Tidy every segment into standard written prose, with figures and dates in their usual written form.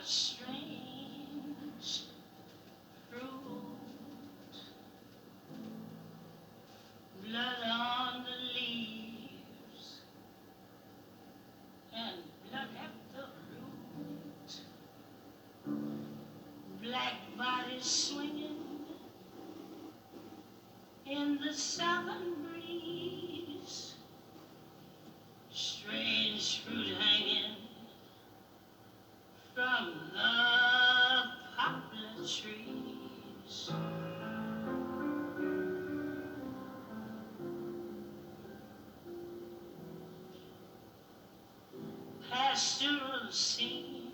strange fruit, blood on the leaves, and blood at the root, black bodies swinging in the southern breeze, strange fruit hanging from the poplar trees. Pastoral scene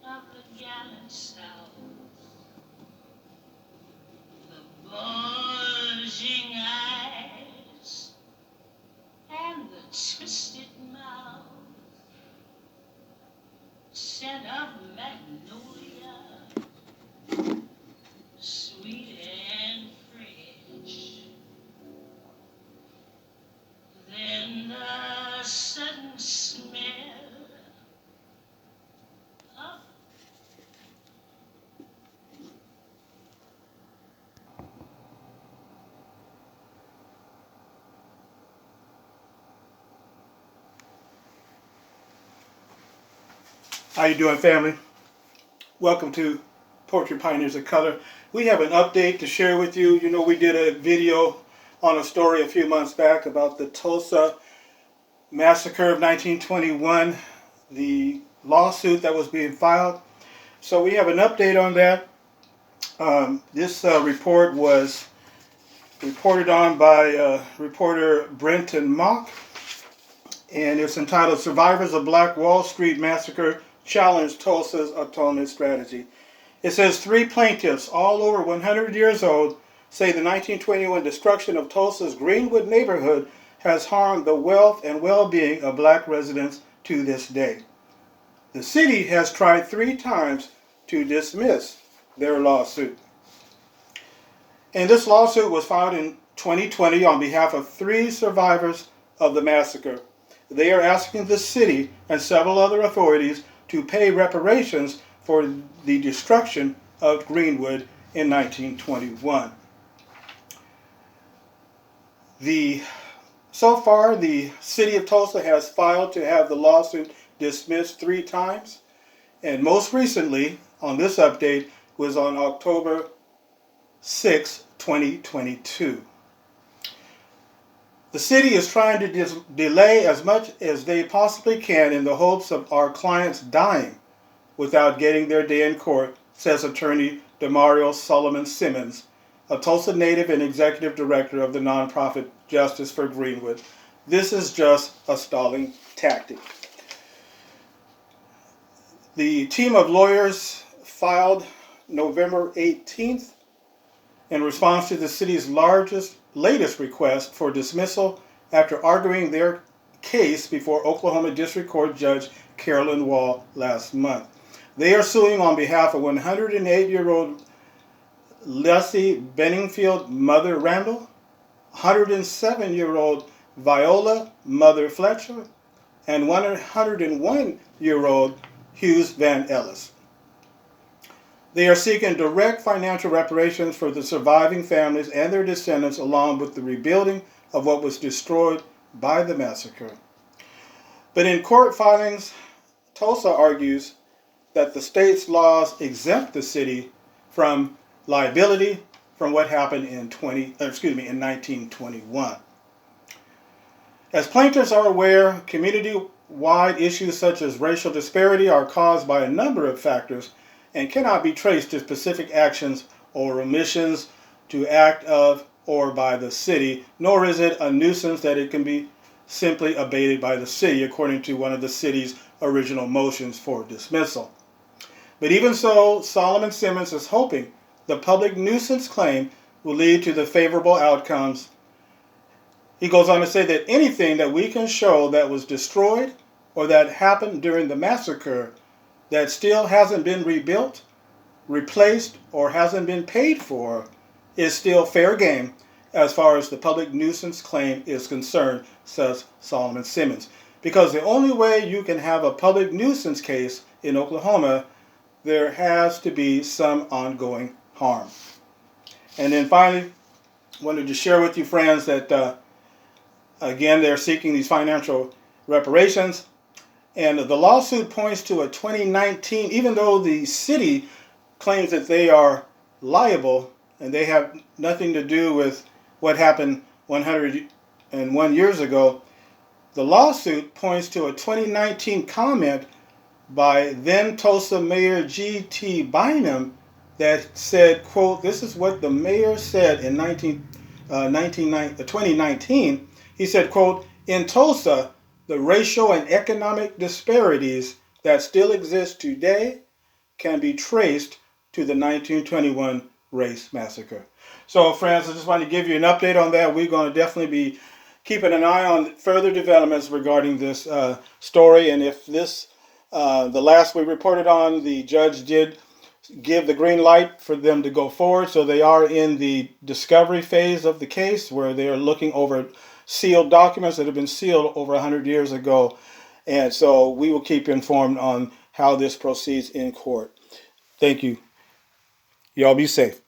of the gallant South, the bulging eyes and the twisted mouth, scent of magnolia, sweet and fresh. Then the sudden smell of How you doing, family? Welcome to Poetry Pioneers of Color. We have an update to share with you. You know, we did a video on a story a few months back about the Tulsa Massacre of 1921, the lawsuit that was being filed. So we have an update on that. This report was reported on by reporter Brenton Mock, and it's entitled "Survivors of Black Wall Street Massacre Challenge Tulsa's Atonement Strategy." It says 3 plaintiffs, all over 100 years old, say the 1921 destruction of Tulsa's Greenwood neighborhood has harmed the wealth and well-being of black residents to this day. The city has tried 3 times to dismiss their lawsuit. And this lawsuit was filed in 2020 on behalf of 3 survivors of the massacre. They are asking the city and several other authorities to pay reparations for the destruction of Greenwood in 1921. So far, the city of Tulsa has filed to have the lawsuit dismissed 3 times, and most recently, on this update, was on October 6, 2022. The city is trying to delay as much as they possibly can in the hopes of our clients dying without getting their day in court, says attorney Demario Solomon Simmons, a Tulsa native and executive director of the nonprofit Justice for Greenwood. This is just a stalling tactic. The team of lawyers filed November 18th in response to the city's latest request for dismissal after arguing their case before Oklahoma District Court Judge Carolyn Wall last month. They are suing on behalf of 108-year-old Leslie Benningfield, Mother Randall, 107-year-old Viola, Mother Fletcher, and 101-year-old Hughes Van Ellis. They are seeking direct financial reparations for the surviving families and their descendants, along with the rebuilding of what was destroyed by the massacre. But in court filings, Tulsa argues that the state's laws exempt the city from liability from what happened in 1921. As plaintiffs are aware, community-wide issues such as racial disparity are caused by a number of factors and cannot be traced to specific actions or omissions to act of or by the city, nor is it a nuisance that it can be simply abated by the city, according to one of the city's original motions for dismissal. But even so, Solomon Simmons is hoping the public nuisance claim will lead to the favorable outcomes. He goes on to say that anything that we can show that was destroyed or that happened during the massacre that still hasn't been rebuilt, replaced, or hasn't been paid for is still fair game as far as the public nuisance claim is concerned, says Solomon Simmons. Because the only way you can have a public nuisance case in Oklahoma, there has to be some ongoing harm. And then finally, I wanted to share with you, friends, that again, they're seeking these financial reparations. And the lawsuit points to a 2019, even though the city claims that they are liable and they have nothing to do with what happened 101 years ago, the lawsuit points to a 2019 comment by then Tulsa Mayor G.T. Bynum that said, quote, this is what the mayor said in 2019. He said, quote, in Tulsa, the racial and economic disparities that still exist today can be traced to the 1921 race massacre. So, friends, I just want to give you an update on that. We're going to definitely be keeping an eye on further developments regarding this story. And if this, the last we reported on, the judge did give the green light for them to go forward. So they are in the discovery phase of the case where they are looking over sealed documents that have been sealed over 100 years ago. And so we will keep you informed on how this proceeds in court. Thank you. Y'all be safe.